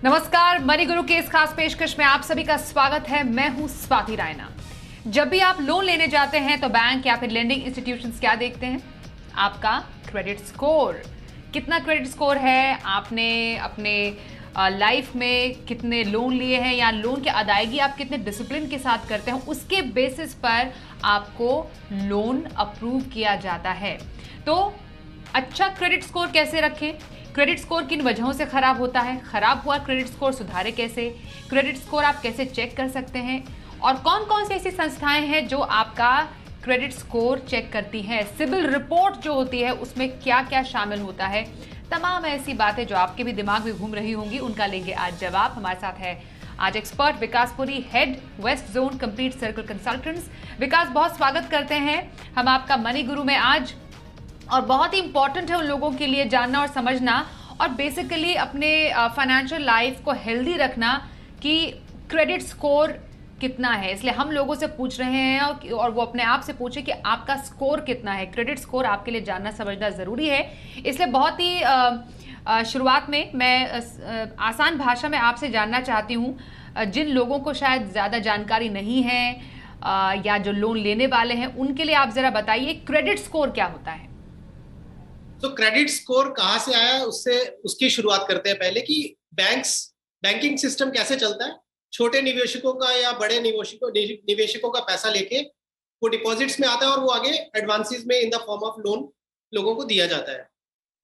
नमस्कार, मनी गुरु के इस खास पेशकश में आप सभी का स्वागत है। मैं हूं स्वाति रायना। जब भी आप लोन लेने जाते हैं तो बैंक या फिर लेंडिंग इंस्टीट्यूशंस क्या देखते हैं? आपका क्रेडिट स्कोर। कितना क्रेडिट स्कोर है, आपने अपने लाइफ में कितने लोन लिए हैं या लोन की अदायगी आप कितने डिसिप्लिन के साथ करते हैं, उसके बेसिस पर आपको लोन अप्रूव किया जाता है। तो अच्छा क्रेडिट स्कोर कैसे रखें? क्रेडिट स्कोर किन वजहों से खराब होता है? खराब हुआ क्रेडिट स्कोर सुधारे कैसे? क्रेडिट स्कोर आप कैसे चेक कर सकते हैं? और कौन कौन सी ऐसी संस्थाएं हैं जो आपका क्रेडिट स्कोर चेक करती हैं? सिबिल रिपोर्ट जो होती है उसमें क्या क्या शामिल होता है? तमाम ऐसी बातें जो आपके भी दिमाग में घूम रही होंगी, उनका लेंगे आज जवाब। हमारे साथ है आज expert Vikas Puri, head west zone Complete Circle Consultants. Vikas, बहुत स्वागत करते हैं हम आपका मनी गुरु में आज। और बहुत ही इंपॉर्टेंट है उन लोगों के लिए जानना और समझना और बेसिकली अपने फाइनेंशियल लाइफ को हेल्दी रखना कि क्रेडिट स्कोर कितना है। इसलिए हम लोगों से पूछ रहे हैं और वो अपने आप से पूछे कि आपका स्कोर कितना है। क्रेडिट स्कोर आपके लिए जानना समझना ज़रूरी है। इसलिए बहुत ही शुरुआत में मैं आसान भाषा में आपसे जानना चाहती हूँ, जिन लोगों को शायद ज़्यादा जानकारी नहीं है या जो लोन लेने वाले हैं, उनके लिए आप ज़रा बताइए क्रेडिट स्कोर क्या होता है। तो क्रेडिट स्कोर कहाँ से आया, उससे उसकी शुरुआत करते हैं पहले कि बैंकिंग सिस्टम कैसे चलता है। छोटे निवेशकों का या बड़े निवेशकों का पैसा लेके वो डिपॉजिट्स में आता है और वो आगे एडवांसेस में in the form of loan लोगों को दिया जाता है।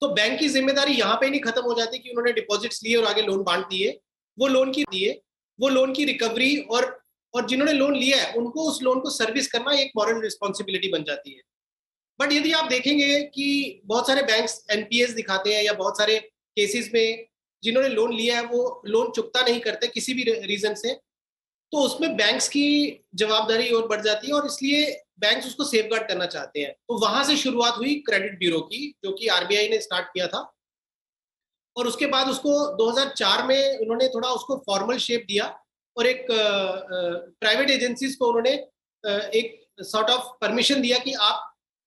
तो बैंक की जिम्मेदारी यहाँ पे नहीं खत्म हो जाती कि उन्होंने डिपॉजिट्स लिए और आगे लोन बांट दिए। वो लोन की रिकवरी और जिन्होंने लोन लिया है उनको उस लोन को सर्विस करना एक मॉरल रिस्पॉन्सिबिलिटी बन जाती है। बट यदि आप देखेंगे कि बहुत सारे बैंक्स एनपीएस दिखाते हैं या बहुत सारे केसेस में जिन्होंने लोन लिया है वो लोन चुकता नहीं करते किसी भी रीजन से, तो उसमें बैंक्स की जवाबदारी और बढ़ जाती है और इसलिए बैंक्स उसको सेफगार्ड करना चाहते हैं। तो वहां से शुरुआत हुई क्रेडिट ब्यूरो की, जो कि आरबीआई ने स्टार्ट किया था। और उसके बाद उसको 2004 में उन्होंने थोड़ा उसको फॉर्मल शेप दिया और एक प्राइवेट एजेंसीज को उन्होंने एक सॉर्ट ऑफ परमिशन दिया कि आप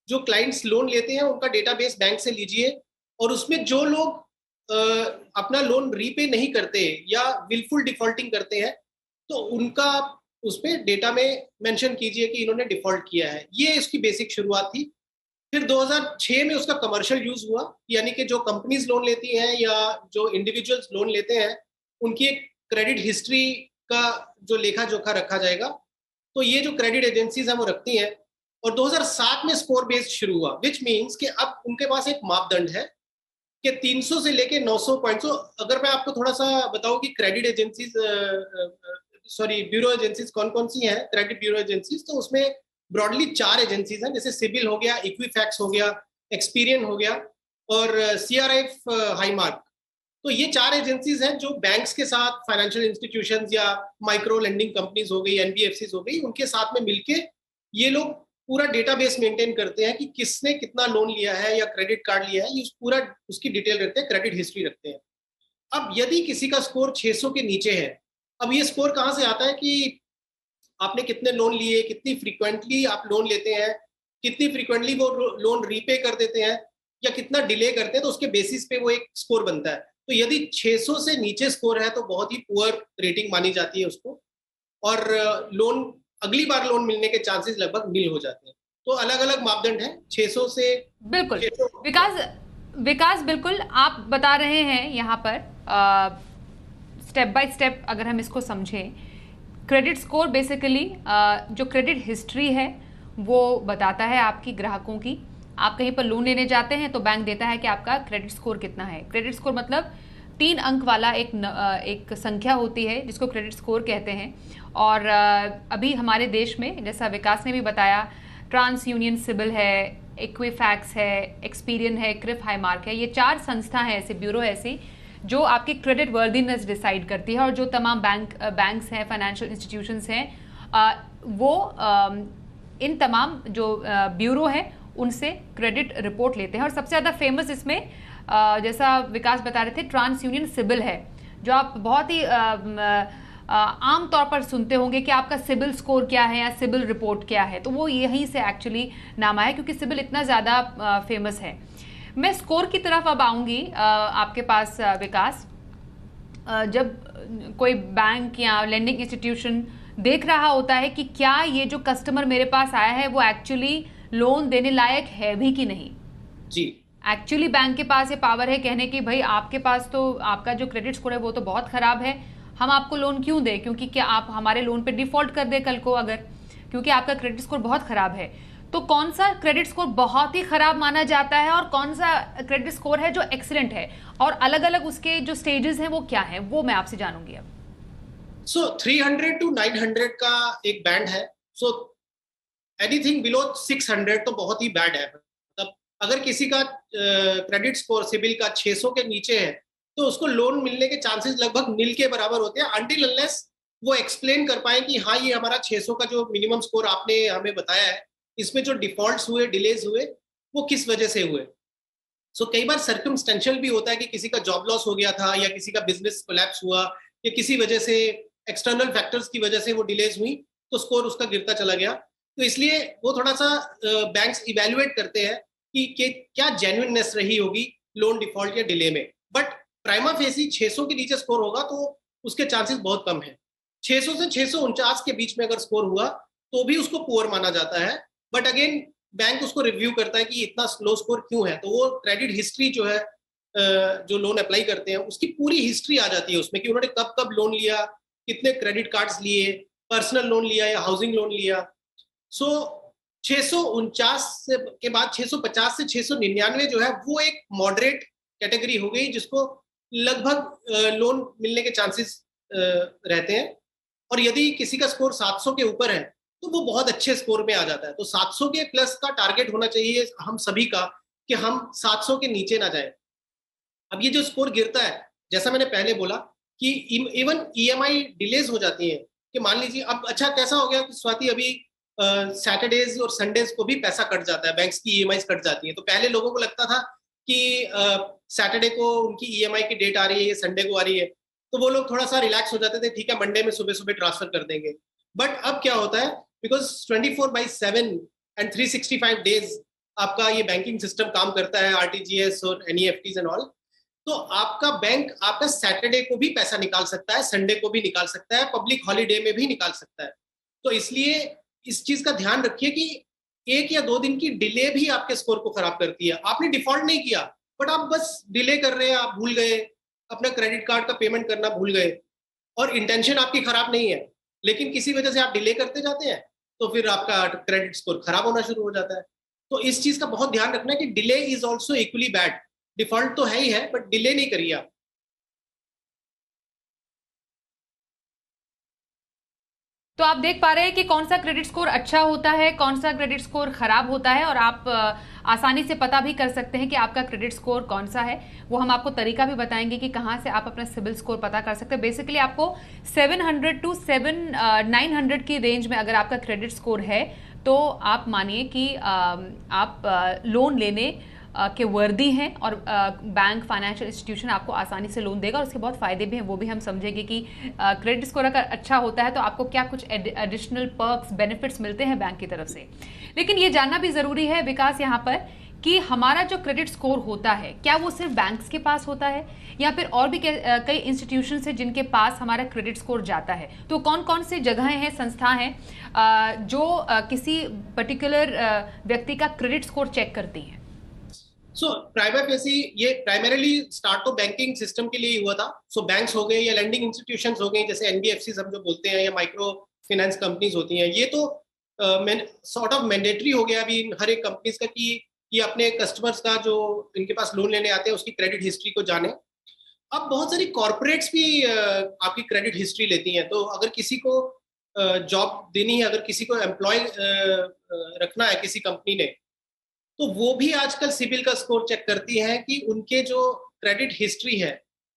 जो क्लाइंट्स लोन लेते हैं उनका डेटाबेस बैंक से लीजिए और उसमें जो लोग अपना लोन रीपे नहीं करते या विलफुल डिफॉल्टिंग करते हैं तो उनका उसमें डेटा में मेंशन कीजिए कि इन्होंने डिफॉल्ट किया है। ये इसकी बेसिक शुरुआत थी। फिर 2006 में उसका कमर्शियल यूज हुआ, यानी कि जो कंपनीज लोन लेती हैं या जो इंडिविजुअल्स लोन लेते हैं उनकी एक क्रेडिट हिस्ट्री का जो लेखा जोखा रखा जाएगा। तो ये जो क्रेडिट एजेंसीज हैं वो रखती हैं। और 2007 में स्कोर बेस्ड शुरू हुआ, विच मीन्स कि अब उनके पास एक मापदंड है कि 300 से लेके 900 पॉइंट्स। अगर मैं आपको थोड़ा सा बताऊं कि क्रेडिट एजेंसीज ब्यूरो एजेंसीज कौन कौन सी हैं, क्रेडिट ब्यूरो एजेंसीज, तो उसमें ब्रॉडली 4 एजेंसीज हैं, जैसे सिबिल हो गया, इक्विफैक्स हो गया, एक्सपीरियन हो गया और सीआरएफ हाईमार्क। तो ये 4 एजेंसीज हैं जो बैंक्स के साथ, फाइनेंशियल इंस्टीट्यूशंस या माइक्रो लेंडिंग कंपनीज हो गई, एनबीएफसीज हो गई, उनके साथ में मिलके ये लोग पूरा डेटाबेस मेंटेन करते हैं कि किसने कितना लोन लिया है या क्रेडिट कार्ड लिया है, ये पूरा उसकी डिटेल रखते हैं, क्रेडिट हिस्ट्री रखते हैं। अब यदि किसी का स्कोर 600 के नीचे है, अब ये स्कोर कहाँ से आता है कि आपने कितने लोन लिए, कितनी फ्रीक्वेंटली आप लोन लेते हैं, कितनी फ्रीक्वेंटली वो लोन रीपे कर देते हैं या कितना डिले करते हैं, तो उसके बेसिस पे वो एक स्कोर बनता है। तो यदि 600 से नीचे स्कोर है तो बहुत ही पुअर रेटिंग मानी जाती है उसको, और लोन अगली बार लोन मिलने के चांसेस लगभग नील हो जाते हैं। तो अलग अलग मापदंड हैं 600 से। बिल्कुल विकास बिल्कुल आप बता रहे हैं यहाँ पर स्टेप बाय स्टेप अगर हम इसको समझें। क्रेडिट स्कोर बेसिकली जो क्रेडिट हिस्ट्री है वो बताता है आपकी ग्राहकों की। आप कहीं पर लोन लेने जाते हैं तो बैंक देता है कि आपका क्रेडिट स्कोर कितना है। क्रेडिट स्कोर मतलब 3 अंक वाला एक संख्या होती है जिसको क्रेडिट स्कोर कहते हैं। और अभी हमारे देश में, जैसा विकास ने भी बताया, ट्रांस यूनियन सिबिल है, इक्विफैक्स है, एक्सपीरियन है, क्रिफ हाईमार्क है। ये 4 संस्था हैं, ऐसे ब्यूरो ऐसी जो आपकी क्रेडिट वर्दीनेस डिसाइड करती है। और जो तमाम बैंक्स हैं, फाइनेंशियल इंस्टीट्यूशंस हैं, वो इन तमाम जो ब्यूरो हैं उनसे क्रेडिट रिपोर्ट लेते हैं। और सबसे ज़्यादा फेमस इसमें जैसा विकास बता रहे थे, ट्रांस यूनियन सिबिल है, जो आप बहुत ही आम तौर पर सुनते होंगे कि आपका सिबिल स्कोर क्या है या सिबिल रिपोर्ट क्या है। तो वो यहीं से एक्चुअली नाम आया क्योंकि सिबिल इतना ज़्यादा फेमस है। मैं स्कोर की तरफ अब आऊँगी आपके पास विकास। जब कोई बैंक या लेंडिंग इंस्टीट्यूशन देख रहा होता है कि क्या ये जो कस्टमर मेरे पास आया है वो एक्चुअली लोन देने लायक है भी कि नहीं। जी, एक्चुअली बैंक के पास ये पावर है कहने की भाई आपके पास तो आपका जो क्रेडिट स्कोर है वो तो बहुत खराब है, हम आपको लोन क्यों दें, क्योंकि क्या आप हमारे लोन पे डिफॉल्ट कर दे कल को अगर, क्योंकि आपका क्रेडिट स्कोर बहुत खराब है। तो कौन सा क्रेडिट स्कोर बहुत ही खराब माना जाता है और कौन सा क्रेडिट स्कोर है जो एक्सीलेंट है, और अलग अलग उसके जो स्टेजेस हैं वो क्या है, वो मैं आपसे जानूंगी अब। सो 300 to 900 का एक बैंड है। सो एनीथिंग बिलो 600 तो बहुत ही बैड है। मतलब अगर किसी का क्रेडिट स्कोर सिबिल का 600 के नीचे है तो उसको लोन मिलने के चांसेस लगभग नील के बराबर होते हैं, अनटिल अनलेस वो एक्सप्लेन कर पाए कि हाँ ये हमारा 600 का जो मिनिमम स्कोर आपने हमें बताया है, इसमें जो डिफॉल्ट्स हुए, डिलेज हुए, वो किस वजह से हुए। सो कई बार सर्कमस्टेंशियल भी होता है कि किसी का जॉब लॉस हो गया था या किसी का बिजनेस कोलैप्स हुआ या किसी वजह से एक्सटर्नल फैक्टर्स की वजह से वो डिलेज हुई तो स्कोर उसका गिरता चला गया। तो इसलिए वो थोड़ा सा बैंक्स इवेल्युएट करते हैं कि क्या जेन्युइननेस रही होगी लोन डिफॉल्ट या डिले में। बट प्राइमा फेसी 600 के नीचे स्कोर होगा तो उसके चांसेस बहुत कम है। 600 से 649 के बीच में अगर स्कोर हुआ तो भी उसको पुअर माना जाता है। बट अगेन बैंक उसको रिव्यू करता है कि इतना स्लो स्कोर क्यों है, तो वो क्रेडिट हिस्ट्री जो है जो लोन अप्लाई करते हैं उसकी पूरी हिस्ट्री आ जाती है उसमें कि उन्होंने कब कब लोन लिया, कितने क्रेडिट कार्ड्स लिए, पर्सनल लोन लिया या हाउसिंग लोन लिया। सो 649 से के बाद 650 से 699 जो है वो एक मॉडरेट कैटेगरी हो गई जिसको लगभग लोन मिलने के चांसेस रहते हैं। और यदि किसी का स्कोर 700 के ऊपर है तो वो बहुत अच्छे स्कोर में आ जाता है। तो 700 के प्लस का टारगेट होना चाहिए हम सभी का कि हम 700 के नीचे ना जाएं। अब ये जो स्कोर गिरता है, जैसा मैंने पहले बोला कि इवन ईएमआई डिलेज हो जाती है कि मान लीजिए अब अच्छा कैसा हो गया कि स्वाति अभी सैटरडेज और संडेज को भी पैसा कट जाता है, बैंक्स की ईएमआई कट जाती है। तो पहले लोगों को लगता था कि सैटरडे को उनकी ईएमआई की डेट आ रही है, संडे को आ रही है, तो वो लोग थोड़ा सा रिलैक्स हो जाते थे, ठीक है मंडे में सुबह सुबह ट्रांसफर कर देंगे। बट अब क्या होता है, बिकॉज 24/7 एंड 365 डेज आपका ये बैंकिंग सिस्टम काम करता है, आरटीजीएस और एनईएफटीज एंड ऑल, तो आपका बैंक आपका सैटरडे को भी पैसा निकाल सकता है, संडे को भी निकाल सकता है, पब्लिक हॉलीडे में भी निकाल सकता है। तो इसलिए इस चीज का ध्यान रखिए कि 1 या 2 दिन की डिले भी आपके स्कोर को खराब करती है। आपने डिफॉल्ट नहीं किया बट आप बस डिले कर रहे हैं, आप भूल गए, अपना क्रेडिट कार्ड का पेमेंट करना भूल गए और इंटेंशन आपकी खराब नहीं है, लेकिन किसी वजह से आप डिले करते जाते हैं तो फिर आपका क्रेडिट स्कोर खराब होना शुरू हो जाता है। तो इस चीज का बहुत ध्यान रखना है कि delay is also equally bad. Default तो है ही है बट डिले नहीं करिए आप। तो आप देख पा रहे हैं कि कौन सा क्रेडिट स्कोर अच्छा होता है, कौन सा क्रेडिट स्कोर खराब होता है, और आप आसानी से पता भी कर सकते हैं कि आपका क्रेडिट स्कोर कौन सा है। वो हम आपको तरीका भी बताएंगे कि कहाँ से आप अपना सिबिल स्कोर पता कर सकते हैं। बेसिकली आपको 700 टू 900 की रेंज में अगर आपका क्रेडिट स्कोर है तो आप मानिए कि आप लोन लेने के वर्दी हैं और बैंक फाइनेंशियल इंस्टीट्यूशन आपको आसानी से लोन देगा और उसके बहुत फ़ायदे भी हैं, वो भी हम समझेंगे कि क्रेडिट स्कोर अगर अच्छा होता है तो आपको क्या कुछ एडिशनल पर्क्स बेनिफिट्स मिलते हैं बैंक की तरफ से। लेकिन ये जानना भी ज़रूरी है विकास यहाँ पर कि हमारा जो क्रेडिट स्कोर होता है क्या वो सिर्फ बैंक्स के पास होता है या फिर और भी कई इंस्टीट्यूशंस हैं जिनके पास हमारा क्रेडिट स्कोर जाता है। तो कौन कौन से जगहें हैं, संस्था हैं जो किसी पर्टिकुलर व्यक्ति का क्रेडिट स्कोर चेक करती हैं? सो प्राइमा फेसी ये प्राइमरीली स्टार्ट तो बैंकिंग सिस्टम के लिए ही हुआ था। सो बैंक्स हो गए या लैंडिंग इंस्टीट्यूशंस हो गए जैसे एनबीएफसी हम जो बोलते हैं या माइक्रो फाइनेंस कंपनीज होती हैं, ये तो सॉर्ट ऑफ मैंडेटरी हो गया अभी हर एक कंपनीज का कि अपने कस्टमर्स का जो इनके पास लोन लेने आते हैं उसकी क्रेडिट हिस्ट्री को जाने। अब बहुत सारी कॉर्पोरेट्स भी आपकी क्रेडिट हिस्ट्री लेती हैं। तो अगर किसी को जॉब देनी है, अगर किसी को एम्प्लॉय रखना है किसी कंपनी ने, तो वो भी आजकल सिबिल का स्कोर चेक करती है कि उनके जो क्रेडिट हिस्ट्री है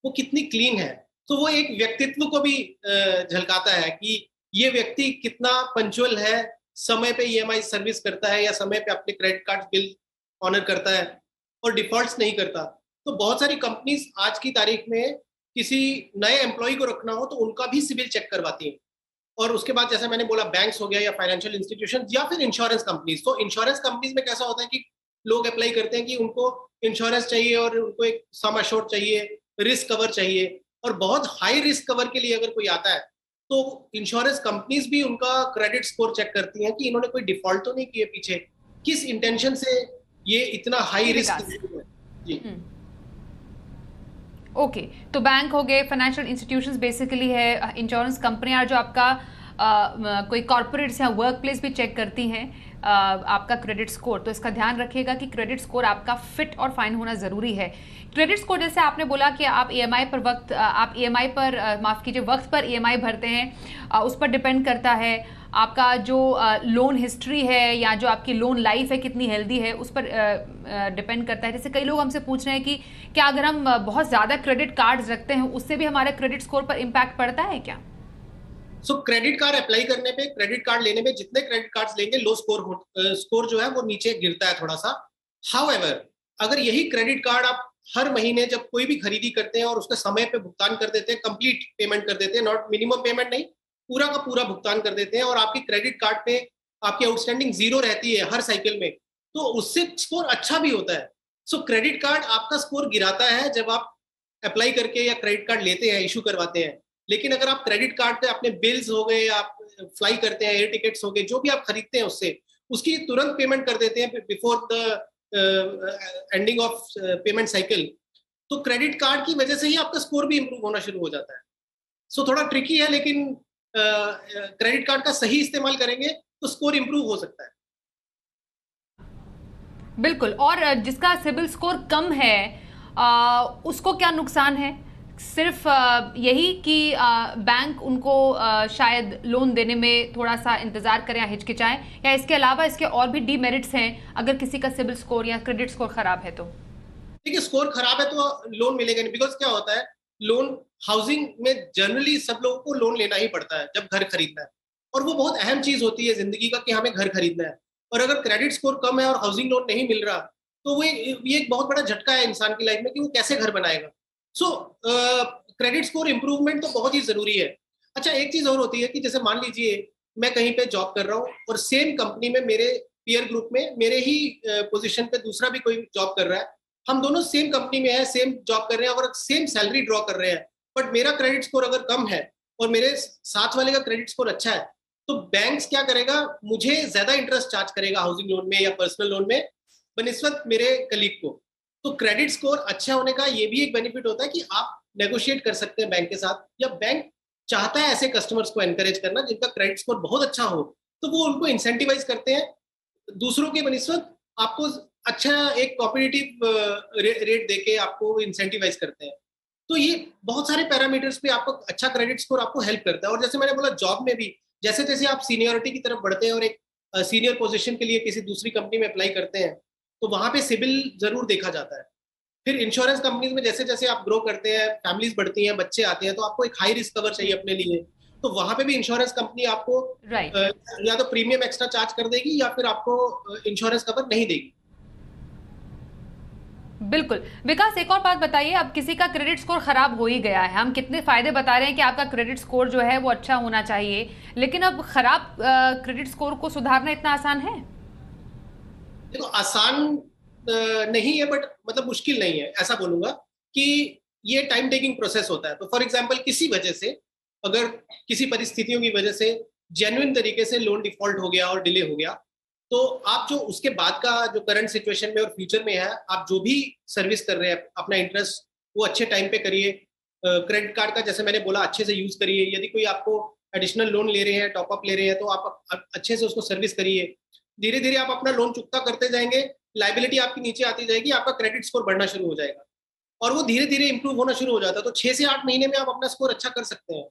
वो कितनी क्लीन है। तो वो एक व्यक्तित्व को भी झलकाता है कि ये व्यक्ति कितना पंचुअल है, समय पे ईएमआई सर्विस करता है या समय पे अपने क्रेडिट कार्ड बिल ऑनर करता है और डिफॉल्ट्स नहीं करता। तो बहुत सारी कंपनीज आज की तारीख में किसी नए एम्प्लॉय को रखना हो तो उनका भी सिबिल चेक करवाती हैं। और उसके बाद जैसे मैंने बोला बैंक्स हो गया या फाइनेंशियल इंस्टीट्यूशन या फिर इंश्योरेंस कंपनीज। तो इंश्योरेंस कंपनीज में कैसा होता है कि लोग अप्लाई करते हैं कि उनको इंश्योरेंस चाहिए और उनको एक सम अश्योर्ड चाहिए, रिस्क कवर चाहिए, और बहुत हाई रिस्क कवर के लिए अगर कोई आता है तो इंश्योरेंस कंपनीज भी उनका क्रेडिट स्कोर चेक करती हैं कि इन्होंने कोई डिफॉल्ट तो नहीं किए पीछे, किस इंटेंशन से ये इतना हाई रिस्क है। जी ओके तो बैंक हो गए, फाइनेंशियल इंस्टीट्यूशंस बेसिकली है, इंश्योरेंस कंपनियां जो आपका कोई कॉर्पोरेट्स या वर्क प्लेस भी चेक करती हैं आपका क्रेडिट स्कोर। तो इसका ध्यान रखिएगा कि क्रेडिट स्कोर आपका फिट और फाइन होना ज़रूरी है। क्रेडिट स्कोर जैसे आपने बोला कि आप ईएमआई पर माफ़ कीजिए वक्त पर ईएमआई भरते हैं, उस पर डिपेंड करता है आपका जो लोन हिस्ट्री है या जो आपकी लोन लाइफ है कितनी हेल्दी है, उस पर डिपेंड करता है। जैसे कई लोग हमसे पूछ रहे हैं कि क्या अगर हम बहुत ज़्यादा क्रेडिट कार्ड्स रखते हैं उससे भी हमारे क्रेडिट स्कोर पर इम्पैक्ट पड़ता है क्या? क्रेडिट कार्ड अप्लाई करने पे, क्रेडिट कार्ड लेने में जितने क्रेडिट कार्ड्स लेंगे लो स्कोर जो है वो नीचे गिरता है थोड़ा सा। हाउएवर अगर यही क्रेडिट कार्ड आप हर महीने जब कोई भी खरीदी करते हैं और उसका समय पे भुगतान कर देते हैं, कंप्लीट पेमेंट कर देते हैं, नॉट मिनिमम पेमेंट नहीं, पूरा का पूरा भुगतान कर देते हैं और आपकी क्रेडिट कार्ड पे आपकी आउटस्टैंडिंग 0 रहती है हर साइकिल में, तो उससे स्कोर अच्छा भी होता है। क्रेडिट कार्ड आपका स्कोर गिराता है जब आप अप्लाई करके या क्रेडिट कार्ड लेते हैं, इशू करवाते हैं। लेकिन अगर आप क्रेडिट कार्ड पे अपने बिल्स हो गए, आप फ्लाई करते हैं, एयर टिकट्स हो गए, जो भी आप खरीदते हैं उससे उसकी तुरंत पेमेंट कर देते हैं before the ending of payment cycle, तो क्रेडिट कार्ड की वजह से ही आपका स्कोर भी इंप्रूव होना शुरू हो जाता है। थोड़ा ट्रिकी है, लेकिन क्रेडिट कार्ड का सही इस्तेमाल करेंगे तो स्कोर इंप्रूव हो सकता है। बिल्कुल। और जिसका सिबिल स्कोर कम है उसको क्या नुकसान है? सिर्फ यही कि बैंक उनको शायद लोन देने में थोड़ा सा इंतजार करें या हिचकिचाएं, या इसके अलावा इसके और भी डीमेरिट्स हैं अगर किसी का सिबिल स्कोर या क्रेडिट स्कोर खराब है तो? देखिए, स्कोर खराब है तो लोन मिलेगा नहीं, बिकॉज क्या होता है, लोन हाउसिंग में जनरली सब लोगों को लोन लेना ही पड़ता है जब घर खरीदना है, और वो बहुत अहम चीज होती है जिंदगी का कि हमें घर खरीदना है। और अगर क्रेडिट स्कोर कम है और हाउसिंग लोन नहीं मिल रहा तो ये एक बहुत बड़ा झटका है इंसान की लाइफ में कि वो कैसे घर बनाएगा। क्रेडिट स्कोर इंप्रूवमेंट तो बहुत ही जरूरी है। अच्छा, एक चीज और होती है कि जैसे मान लीजिए मैं कहीं पे जॉब कर रहा हूँ और सेम कंपनी में मेरे पीयर ग्रुप में मेरे ही पोजीशन पे दूसरा भी कोई जॉब कर रहा है, हम दोनों सेम कंपनी में है, सेम जॉब कर रहे हैं और सेम सैलरी ड्रॉ कर रहे हैं, बट मेरा क्रेडिट स्कोर अगर कम है और मेरे साथ वाले का क्रेडिट स्कोर अच्छा है, तो बैंक्स क्या करेगा, मुझे ज्यादा इंटरेस्ट चार्ज करेगा हाउसिंग लोन में या पर्सनल लोन में बनिस्बत मेरे कलीग को। तो क्रेडिट स्कोर अच्छा होने का ये भी एक बेनिफिट होता है कि आप नेगोशिएट कर सकते हैं बैंक के साथ, या बैंक चाहता है ऐसे कस्टमर्स को एनकरेज करना जिनका क्रेडिट स्कोर बहुत अच्छा हो, तो वो उनको इंसेंटिवाइज करते हैं दूसरों के बनिस्बत आपको अच्छा एक कॉम्पिटिटिव रेट देके आपको इंसेंटिवाइज करते हैं। तो ये बहुत सारे पैरामीटर्स पे आपको अच्छा क्रेडिट स्कोर आपको हेल्प करता है। और जैसे मैंने बोला, जॉब में भी जैसे जैसे आप सीनियरिटी की तरफ बढ़ते हैं और एक सीनियर पोजीशन के लिए किसी दूसरी कंपनी में अप्लाई करते हैं, तो वहां पे सिबिल जरूर देखा जाता है। फिर इंश्योरेंस कंपनीज में जैसे जैसे आप ग्रो करते हैं, फैमिलीज बढ़ती हैं, बच्चे आते हैं, तो आपको एक हाई रिस्क कवर चाहिए अपने लिए, तो वहां पे भी इंश्योरेंस कंपनी आपको या तो प्रीमियम एक्स्ट्रा चार्ज कर देगी या फिर आपको इंश्योरेंस कवर नहीं देगी। बिल्कुल। विकास, एक और बात बताइए, अब किसी का क्रेडिट स्कोर खराब हो ही गया है, हम कितने फायदे बता रहे हैं कि आपका क्रेडिट स्कोर जो है वो अच्छा होना चाहिए, लेकिन अब खराब क्रेडिट स्कोर को सुधारना इतना आसान है? देखो, आसान नहीं है, बट मतलब मुश्किल नहीं है, ऐसा बोलूंगा कि ये टाइम टेकिंग प्रोसेस होता है। तो फॉर एग्जांपल, किसी वजह से, अगर किसी परिस्थितियों की वजह से जेन्युइन तरीके से लोन डिफॉल्ट हो गया और डिले हो गया, तो आप जो उसके बाद का जो करंट सिचुएशन में और फ्यूचर में है, आप जो भी सर्विस कर रहे हैं अपना इंटरेस्ट वो अच्छे टाइम पे करिए। क्रेडिट कार्ड का जैसे मैंने बोला अच्छे से यूज करिए। यदि कोई आपको एडिशनल लोन ले रहे हैं, टॉपअप ले रहे हैं, तो आप अच्छे से उसको सर्विस करिए। धीरे धीरे आप अपना लोन चुकता करते जाएंगे, लाइबिलिटी आपकी नीचे आती जाएगी, आपका क्रेडिट स्कोर बढ़ना शुरू हो जाएगा और वो धीरे धीरे इंप्रूव होना शुरू हो जाता है। तो 6 से 8 महीने में आप अपना स्कोर अच्छा कर सकते हैं।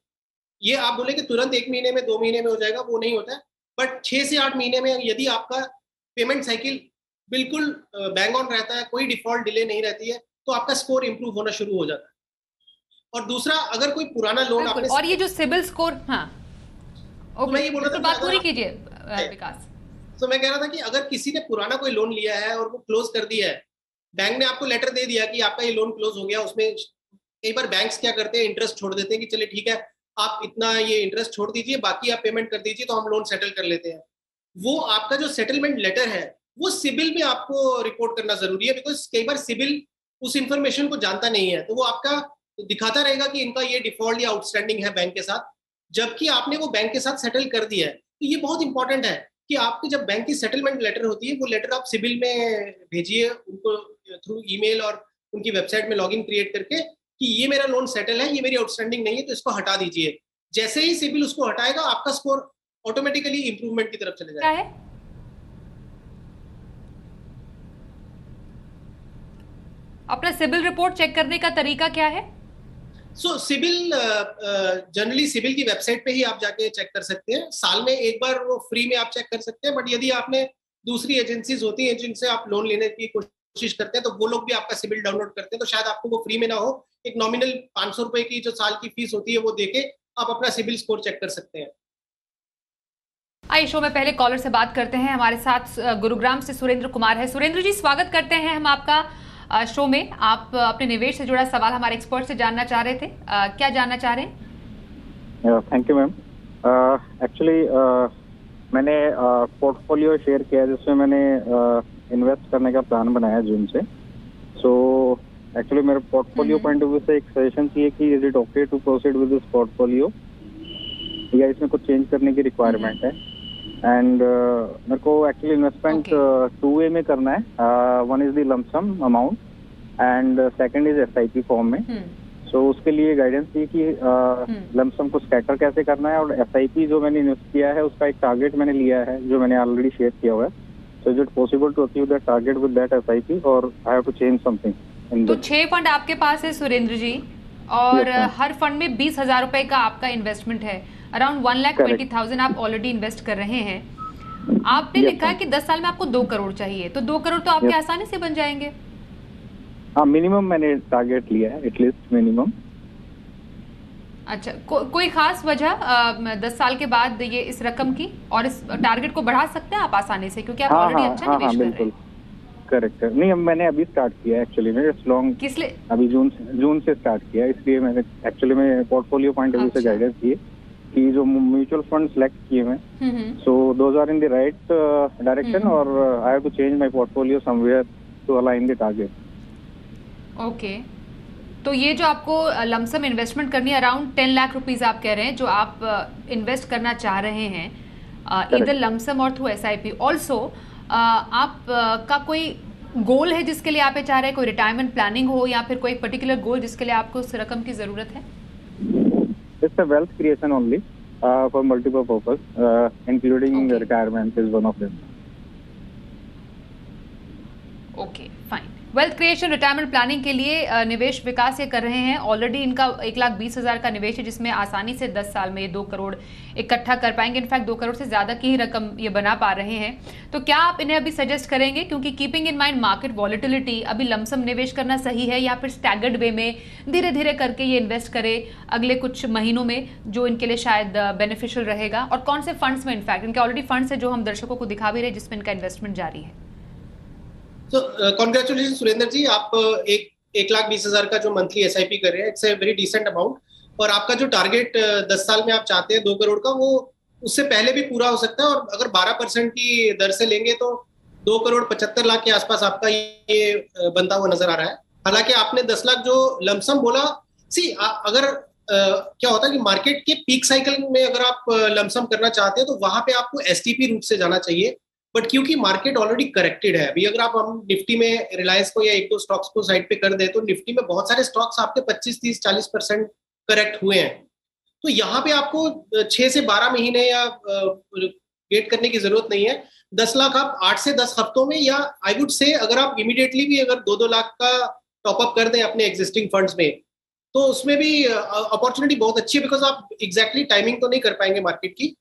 ये आप बोले कि तुरंत 1 महीने में 2 महीने में हो जाएगा, वो नहीं होता है, बट 6 से 8 महीने में यदि आपका पेमेंट साइकिल बिल्कुल बैंग ऑन रहता है, कोई डिफॉल्ट डिले नहीं रहती है, तो आपका स्कोर इंप्रूव होना शुरू हो जाता है। और दूसरा, अगर कोई पुराना लोन आपने, और ये जो सिबिल स्कोर, हाँ तो मैं ये बोल रहा था, बात पूरी कीजिए विकास। तो मैं कह रहा था कि अगर किसी ने पुराना कोई लोन लिया है और वो क्लोज कर दिया है, बैंक ने आपको लेटर दे दिया कि आपका ये लोन क्लोज हो गया, उसमें कई बार बैंक्स क्या करते हैं, इंटरेस्ट छोड़ देते हैं कि चलिए ठीक है, आप इतना ये इंटरेस्ट छोड़ दीजिए, बाकी आप पेमेंट कर दीजिए, तो हम लोन सेटल कर लेते हैं। वो आपका जो सेटलमेंट लेटर है वो सिबिल में आपको रिपोर्ट करना जरूरी है, बिकॉज कई बार सिबिल उस इंफॉर्मेशन को जानता नहीं है, तो वो आपका तो दिखाता रहेगा कि इनका ये डिफॉल्ट या आउटस्टैंडिंग है बैंक के साथ, जबकि आपने वो बैंक के साथ सेटल कर दिया है। तो ये बहुत इंपॉर्टेंट है कि आपकी जब बैंक की सेटलमेंट लेटर होती है, वो लेटर आप सिबिल में भेजिए उनको थ्रू ईमेल और उनकी वेबसाइट में लॉगिन क्रिएट करके कि ये मेरा लोन सेटल है, ये मेरी आउटस्टैंडिंग नहीं है, तो इसको हटा दीजिए। जैसे ही सिबिल उसको हटाएगा, आपका स्कोर ऑटोमेटिकली इंप्रूवमेंट की तरफ चले क्या जाएगा। है अपना सिबिल रिपोर्ट चेक करने का तरीका क्या है? सो सिबिल जनरली सिबिल की वेबसाइट पे ही आप जाके चेक कर सकते हैं। साल में एक बार वो फ्री में आप चेक कर सकते हैं, बट यदि आपने दूसरी एजेंसीज होती हैं जिनसे आप लोन लेने की कोशिश करते हैं, तो वो लोग भी आपका सिबिल डाउनलोड करते हैं, तो शायद आपको वो फ्री में ना हो। एक नॉमिनल 500 रुपए की जो साल की फीस होती है वो देके आप अपना सिबिल स्कोर चेक कर सकते हैं। आइए शो में पहले कॉलर से बात करते हैं। हमारे साथ गुरुग्राम से सुरेंद्र कुमार है। सुरेंद्र जी, स्वागत करते हैं हम आपका शो में। आप अपने निवेश से जुड़ा सवाल हमारे एक्सपर्ट से जानना चाह रहे थे, क्या जानना चाह रहे हैं? Thank you ma'am. एक्चुअली मैंने पोर्टफोलियो शेयर किया जिसमें मैंने इन्वेस्ट करने का प्लान बनाया जून से। सो एक्चुअली मेरे पोर्टफोलियो पॉइंट ऑफ व्यू से एक सजेशन चाहिए कि is it okay to proceed with this portfolio, या इसमें कुछ चेंज करने की रिक्वायरमेंट है। एंड मेरे को एक्चुअली इन्वेस्टमेंट 2 वे में करना है। One is the lump sum amount and second is SIP form में। सो उसके लिए गाइडेंस थी कि लंप सम को स्कैटर कैसे करना है, और एसआईपी जो मैंने इन्वेस्ट किया है उसका एक टारगेट मैंने लिया है जो मैंने ऑलरेडी शेयर किया हुआ है। So is it possible to achieve that target with that SIP, और I have to change something in to this? 6 fund आपके पास है सुरेंद्र जी, और Yes, ma'am. हर फंड में 20,000 रुपए का आपका इन्वेस्टमेंट है। अराउंड 1,20,000 आप ऑलरेडी इन्वेस्ट कर रहे हैं। आपने Yes, लिखा है ma'am. कि 10 साल में आपको 2 करोड़ चाहिए, तो 2 करोड़ तो आपके Yes. आसानी से बन जाएंगे। हाँ, मिनिमम मैंने टारगेट लिया है, एटलीस्ट मिनिमम। अच्छा, कोई खास वजह 10 साल के बाद ये इस रकम की, और इस टारगेट को बढ़ा सकते हैं आप आसानी से, क्योंकि आप हाँ ऑलरेडी हाँ अच्छा हाँ निवेश हाँ कर रहे बिल्कुल हैं। करेक्ट है। नहीं, अब मैंने अभी स्टार्ट किया है एक्चुअली में, इट्स लॉन्ग किस लिए? अभी जून से स्टार्ट किया, इसलिए मैंने एक्चुअली में पोर्टफोलियो पॉइंट ऑफ व्यू से अच्छा। गाइडेंस दिए कि जो म्यूचुअल फंड सेलेक्ट किए मैं, so those are in the right direction, और I have to change my portfolio somewhere to align the target. Okay, तो ये जो आपको लमसम इन्वेस्टमेंट करनी है, अराउंड 10 लाख रुपीस आप कह रहे हैं जो आप इन्वेस्ट करना चाह रहे हैं, इधर लमसम और थ्रू एसआईपी ऑल्सो। आप का कोई गोल है जिसके लिए आप ये चाह रहे हैं? कोई रिटायरमेंट प्लानिंग हो, या फिर कोई पर्टिकुलर गोल जिसके लिए आपको उस रकम की जरूरत है? It's a wealth creation only for multiple purpose, including Okay. Retirement is one of them. Okay fine. Wealth creation, retirement planning के लिए निवेश विकास ये कर रहे हैं। ऑलरेडी इनका 1,20,000 का निवेश है, जिसमें आसानी से 10 साल में ये 2 करोड़ इकट्ठा कर पाएंगे। इनफैक्ट 2 करोड़ से ज़्यादा की ही रकम ये बना पा रहे हैं। तो क्या आप इन्हें अभी सजेस्ट करेंगे, क्योंकि keeping in mind market volatility, अभी लमसम निवेश करना सही है, या फिर स्टैगर्ड वे में धीरे धीरे करके ये इन्वेस्ट करे अगले कुछ महीनों में, जो इनके लिए शायद बेनिफिशियल रहेगा? और कौन से फंड्स में, इनफैक्ट इनके ऑलरेडी फंड्स है जो हम दर्शकों को दिखा भी रहे, जिसमें इनका इन्वेस्टमेंट जारी है? तो कॉन्ग्रेचुलेशन सुरेंद्र जी, आप 1,20,000 का जो मंथली एसआईपी कर रहे हैं, it's a very decent amount. और आपका जो टारगेट 10 साल में आप चाहते हैं 2 करोड़ का, वो उससे पहले भी पूरा हो सकता है। और अगर 12% की दर से लेंगे तो 2 करोड़ 75 लाख के आसपास आपका ये बनता हुआ नजर आ रहा है। हालांकि आपने 10 लाख जो लमसम बोला, अगर क्या होता है कि मार्केट के पीक साइकिल में अगर आप लमसम करना चाहते हैं तो वहां पे आपको एसटीपी रूट से जाना चाहिए। बट क्योंकि मार्केट ऑलरेडी करेक्टेड है, अभी अगर आप हम निफ्टी में रिलायंस को या 1-2 स्टॉक्स को साइड पे कर दे, तो निफ्टी में बहुत सारे स्टॉक्स आपके 25-30-40% करेक्ट हुए हैं। तो यहाँ पे आपको 6 से 12 महीने या वेट करने की जरूरत नहीं है। 10 लाख आप 8 से 10 हफ्तों में, या आई वुड से अगर आप इमीडिएटली भी अगर 2-2 लाख का टॉपअप कर दें अपने एग्जिस्टिंग फंड्स में, तो उसमें भी अपॉर्चुनिटी बहुत अच्छी है। बिकॉज आप एग्जैक्टली टाइमिंग तो नहीं कर पाएंगे मार्केट की,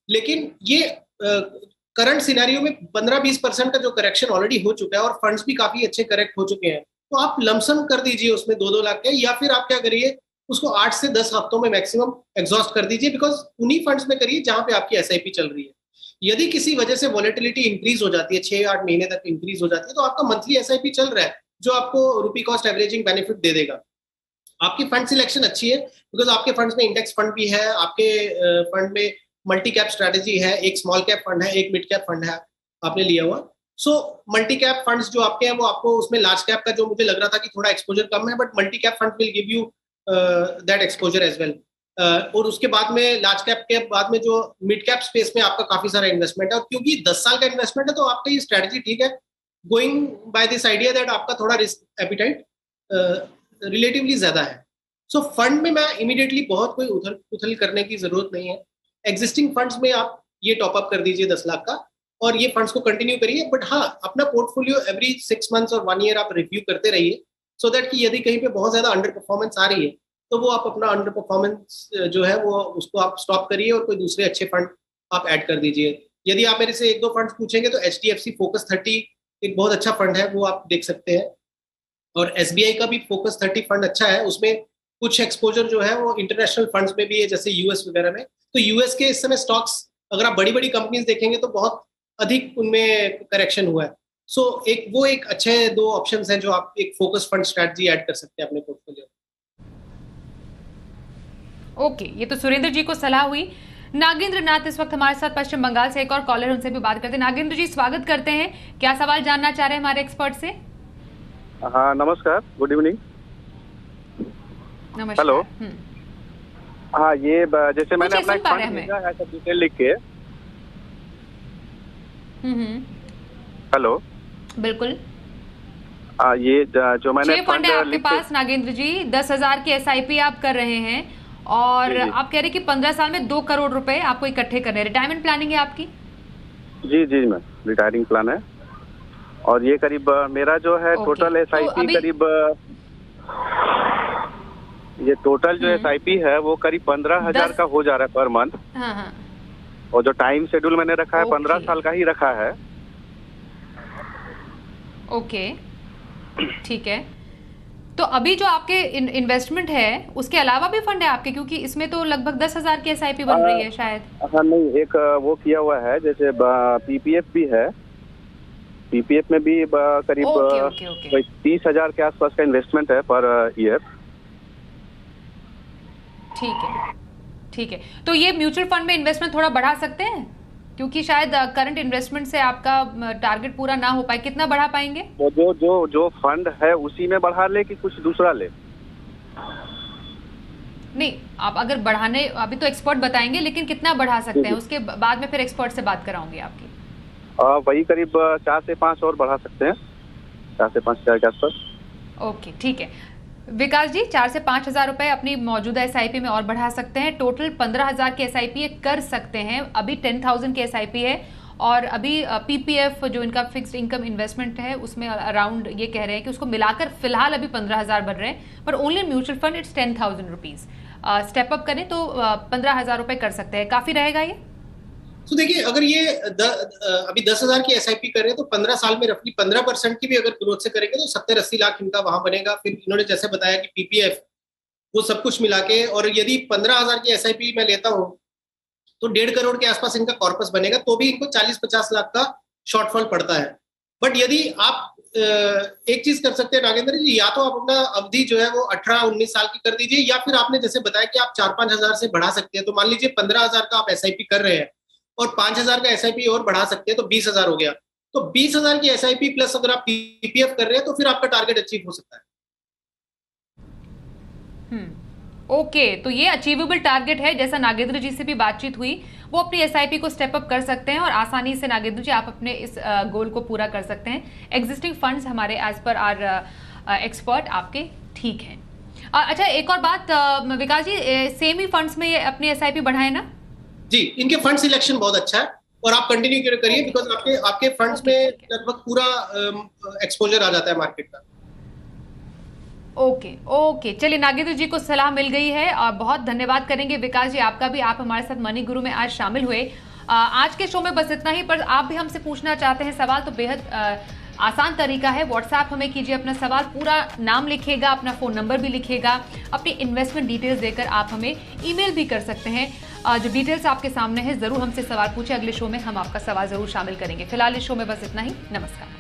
लेकिन ये करंट सिनेरियो में 15-20% का जो करेक्शन ऑलरेडी हो चुका है, और फंड्स भी काफी अच्छे करेक्ट हो चुके हैं, तो आप लमसम कर दीजिए उसमें 2-2 लाख के, या फिर आप क्या करिए, उसको 8 से 10 हफ्तों में मैक्सिमम एग्जॉस्ट कर दीजिए। बिकॉज उन्हीं फंड्स में करिए जहां पे आपकी एसआईपी चल रही है। यदि किसी वजह से वॉलेटिलिटी इंक्रीज हो जाती है, 6-8 महीने तक इंक्रीज हो जाती है, तो आपका मंथली एसआईपी चल रहा है जो आपको रुपी कॉस्ट एवरेजिंग बेनिफिट दे देगा। आपकी फंड सिलेक्शन अच्छी है, बिकॉज आपके फंड्स में इंडेक्स फंड भी है, आपके फंड में मल्टी कैप स्ट्रेटेजी है, एक स्मॉल कैप फंड है, एक मिड कैप फंड है आपने लिया हुआ। सो मल्टी कैप फंड्स जो आपके हैं, वो आपको उसमें लार्ज कैप का जो मुझे लग रहा था कि थोड़ा एक्सपोजर कम है, but multi cap fund will give you that exposure as well. और उसके बाद में लार्ज कैप के बाद में जो मिड कैप स्पेस में आपका काफी सारा इन्वेस्टमेंट है, और क्योंकि 10 साल का इन्वेस्टमेंट है तो आपका ये स्ट्रेटजी ठीक है, going by this idea that आपका थोड़ा रिस्क एपिटाइट रिलेटिवली ज्यादा है। सो फंड में मैं इमीडिएटली बहुत कोई उथल पुथल करने की जरूरत नहीं है। एग्जिस्टिंग फंड्स में आप ये टॉपअप कर दीजिए 10 लाख का, और ये फंड्स को कंटिन्यू करिए। बट हाँ, अपना पोर्टफोलियो एवरी 6 मंथ्स और 1 ईयर आप रिव्यू करते रहिए, सो दैट कि यदि कहीं पे बहुत ज्यादा अंडर परफॉर्मेंस आ रही है तो वो आप अपना अंडर परफॉर्मेंस जो है वो उसको आप स्टॉप करिए और कोई दूसरे अच्छे फंड आप ऐड कर दीजिए। यदि आप मेरे से 1-2 फंड्स पूछेंगे तो HDFC फोकस 30 एक बहुत अच्छा फंड है, वो आप देख सकते हैं। और SBI का भी फोकस 30 फंड अच्छा है, उसमें कुछ एक्सपोजर जो है वो इंटरनेशनल फंड्स में भी है, जैसे US वगैरह में। तो US के इस समय स्टॉक्स अगर आप बड़ी बड़ी कंपनीज देखेंगे तो बहुत अधिक उनमें करेक्शन हुआ है। सो एक अच्छे 2 ऑप्शंस हैं जो आप एक फोकस फंड स्ट्रेटजी ऐड कर सकते हैं अपने पोर्टफोलियो। ओके, ये तो सुरेंद्र जी को सलाह हुई। नागेंद्र नाथ इस वक्त हमारे साथ पश्चिम बंगाल से, एक और कॉलर, उनसे भी बात करते हैं। नागेंद्र जी, स्वागत करते हैं। क्या सवाल जानना चाह रहे हैं हमारे एक्सपर्ट से? हाँ, नमस्कार, गुड इवनिंग। नमस्कार। हेलो। हाँ, ये जैसे मैंने अपना सुन पा रहे हैं भेजा है सब डिटेल लिख के। हेलो। बिल्कुल। ये जो मैंने 6 फंड है आपके पास नागेंद्र जी, 10,000 की SIP आप कर रहे हैं, और जी। आप कह रहे हैं कि 15 साल में 2 करोड़ रुपए आपको इकट्ठे करने हैं। रिटायरमेंट प्लानिंग है आपकी? जी मैं रिटायरिंग प्लान है, और ये करीब मेरा जो है टोटल SIP तो करीब ये टोटल जो SIP है वो करीब 15,000 का हो जा रहा है पर मंथ। हाँ। और जो टाइम शेड्यूल मैंने रखा है 15 साल का ही रखा है। ओके, ठीक है। तो अभी जो आपके इन्वेस्टमेंट है उसके अलावा भी फंड है आपके, क्योंकि इसमें तो लगभग 10,000 की SIP बन रही है शायद। हाँ नहीं, एक वो किया हुआ है, जैसे PPF भी है। PPF में भी करीब ओके। 30,000 के आसपास का इन्वेस्टमेंट है पर ईयर। ठीक है। तो ये म्यूचुअल फंड में इन्वेस्टमेंट थोड़ा बढ़ा सकते हैं, क्योंकि शायद करंट इन्वेस्टमेंट से आपका टारगेट पूरा ना हो पाए। कितना बढ़ा पाएंगे? तो जो फंड है उसी में बढ़ा ले कि कुछ दूसरा ले? नहीं, आप अगर बढ़ाने, अभी तो एक्सपर्ट बताएंगे, लेकिन कितना बढ़ा सकते हैं उसके बाद में फिर एक्सपर्ट से बात कराऊंगी आपकी। वही करीब 4 से 5 और बढ़ा सकते हैं, 4 से 5 हज़ार के आसपास। ओके, ठीक है विकास जी, 4 से 5 हजार रुपए अपनी मौजूदा SIP में और बढ़ा सकते हैं। टोटल 15,000 की SIP कर सकते हैं। अभी 10,000 की SIP है, और अभी PPF जो इनका फिक्स्ड इनकम इन्वेस्टमेंट है उसमें अराउंड ये कह रहे हैं कि उसको मिलाकर फिलहाल अभी 15,000 बन रहे हैं, पर only mutual fund it's 10,000 rupees. Step up करें तो 15,000 रुपए कर सकते हैं। काफी रहेगा ये? तो देखिए, अगर ये अभी 10,000 की SIP कर रहे हैं तो 15 साल में रफली 15% की भी अगर ग्रोथ से करेंगे तो 70-80 लाख इनका वहां बनेगा। फिर इन्होंने जैसे बताया कि PPF वो सब कुछ मिला के, और यदि 15,000 की SIP मैं लेता हूँ तो 1.5 करोड़ के आसपास इनका कॉर्पस बनेगा, तो भी इनको 40-50 लाख का शॉर्टफॉल पड़ता है। बट यदि आप एक चीज कर सकते हैं नागेंद्र जी, या तो आप अपना अवधि जो है वो 18-19 साल की कर दीजिए, या फिर आपने जैसे बताया कि आप 4-5 हजार से बढ़ा सकते हैं। तो मान लीजिए 15,000 का आप SIP कर रहे हैं और 5,000 का SIP और बढ़ा सकते हैं तो 20,000 हो गया। तो 20,000 की SIP प्लस अगर आप PPF कर रहे हैं तो फिर आपका टारगेट अचीव हो सकता है। ओके, तो ये अचीवेबल टारगेट है। जैसा नागेंद्र जी से भी बातचीत हुई, वो अपनी SIP को स्टेप अप कर सकते हैं और आसानी से नागेंद्र जी आप अपने इस गोल को पूरा कर सकते हैं। एग्जिस्टिंग फंड्स हमारे एज पर आर एक्सपर्ट आपके ठीक हैं। अच्छा, एक और बात विकास जी, सेम ही फंड्स में अपनी SIP बढ़ाए ना? जी, इनके फंड सिलेक्शन बहुत अच्छा है और आप कंटिन्यू करिए, बिकॉज आपके फंड्स में लगभग पूरा एक्सपोजर आ जाता है मार्केट का। ओके, चलिए नागेंद्र जी को सलाह मिल गई है और बहुत धन्यवाद करेंगे विकास जी आपका भी, आप हमारे साथ मनी गुरु में आज शामिल हुए। आज के शो में बस इतना ही, पर आप भी हमसे पूछना चाहते हैं सवाल तो बेहद आसान तरीका है। व्हाट्सएप हमें कीजिए अपना सवाल, पूरा नाम लिखिएगा, अपना फोन नंबर भी लिखिएगा, अपनी इन्वेस्टमेंट डिटेल्स देकर आप हमें ईमेल भी कर सकते हैं। जो डिटेल्स आपके सामने है, जरूर हमसे सवाल पूछे, अगले शो में हम आपका सवाल जरूर शामिल करेंगे। फिलहाल इस शो में बस इतना ही, नमस्कार।